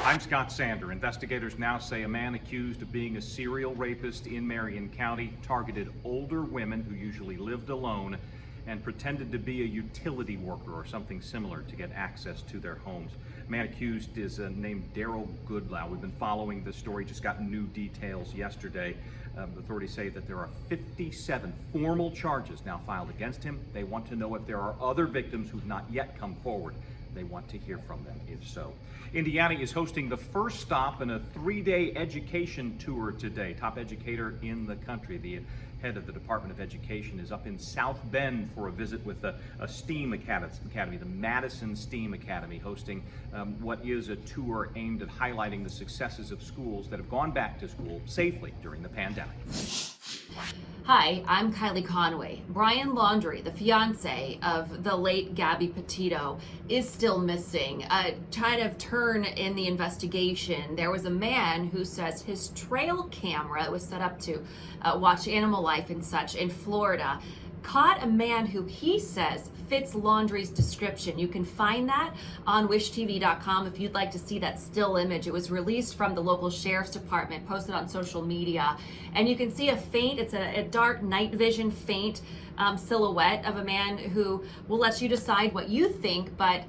I'm Scott Sander. Investigators now say a man accused of being a serial rapist in Marion County targeted older women who usually lived alone and pretended to be a utility worker or something similar to get access to their homes. The man accused is named Daryl Goodlow. We've been following this story, just got new details yesterday. Authorities say that there are 57 formal charges now filed against him. They want to know if there are other victims who've not yet come forward. They want to hear from them, if so. Indiana is hosting the first stop in a 3-day education tour today. Top educator in the country, the head of the Department of Education, is up in South Bend for a visit with a STEAM academy, the Madison STEAM Academy, hosting what is a tour aimed at highlighting the successes of schools that have gone back to school safely during the pandemic. Hi, I'm Kylie Conway. Brian Laundrie, the fiance of the late Gabby Petito, is still missing. A kind of turn in the investigation. There was a man who says his trail camera that was set up to watch animal life and such in Florida caught a man who he says fits Laundrie's description. You can find that on wishtv.com if you'd like to see that still image. It was released from the local sheriff's department, posted on social media, and you can see a faint, it's a dark night vision faint silhouette of a man who will let you decide what you think, but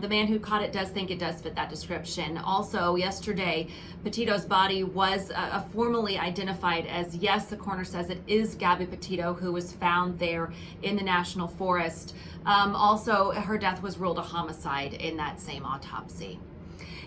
the man who caught it does think it does fit that description. Also, yesterday, Petito's body was formally identified as, yes, the coroner says it is Gabby Petito, who was found there in the National Forest. Also, her death was ruled a homicide in that same autopsy.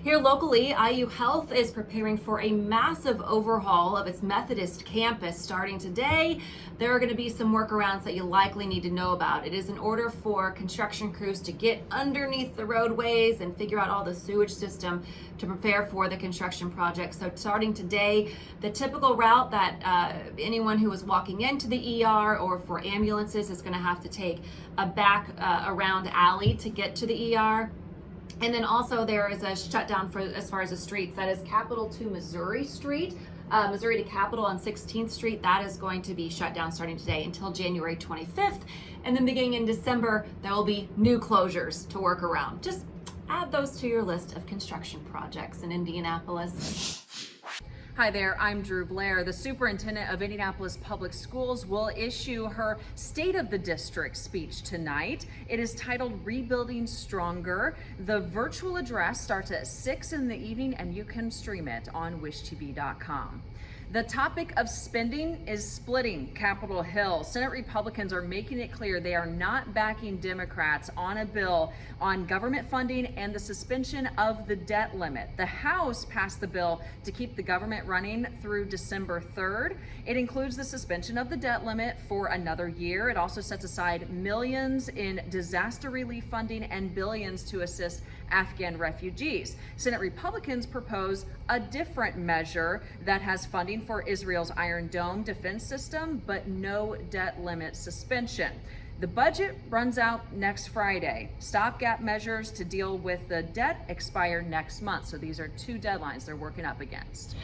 Here locally, IU Health is preparing for a massive overhaul of its Methodist campus starting today. There are going to be some workarounds that you likely need to know about. It is in order for construction crews to get underneath the roadways and figure out all the sewage system to prepare for the construction project. So starting today, the typical route that anyone who is walking into the ER or for ambulances is going to have to take a back around alley to get to the ER. And then also there is a shutdown for as far as the streets. That is Capitol to Missouri Street, Missouri to Capitol on 16th Street. That is going to be shut down starting today until January 25th. And then beginning in December, there will be new closures to work around. Just add those to your list of construction projects in Indianapolis. Hi there, I'm Drew Blair. The superintendent of Indianapolis Public Schools will issue her State of the District speech tonight. It is titled Rebuilding Stronger. The virtual address starts at 6 in the evening and you can stream it on wishtv.com. The topic of spending is splitting Capitol Hill. Senate Republicans are making it clear they are not backing Democrats on a bill on government funding and the suspension of the debt limit. The House passed the bill to keep the government running through December 3rd. It includes the suspension of the debt limit for another year. It also sets aside millions in disaster relief funding and billions to assist Afghan refugees. Senate Republicans propose a different measure that has funding for Israel's Iron Dome defense system, but no debt limit suspension. The budget runs out next Friday. Stopgap measures to deal with the debt expire next month. So these are two deadlines they're working up against.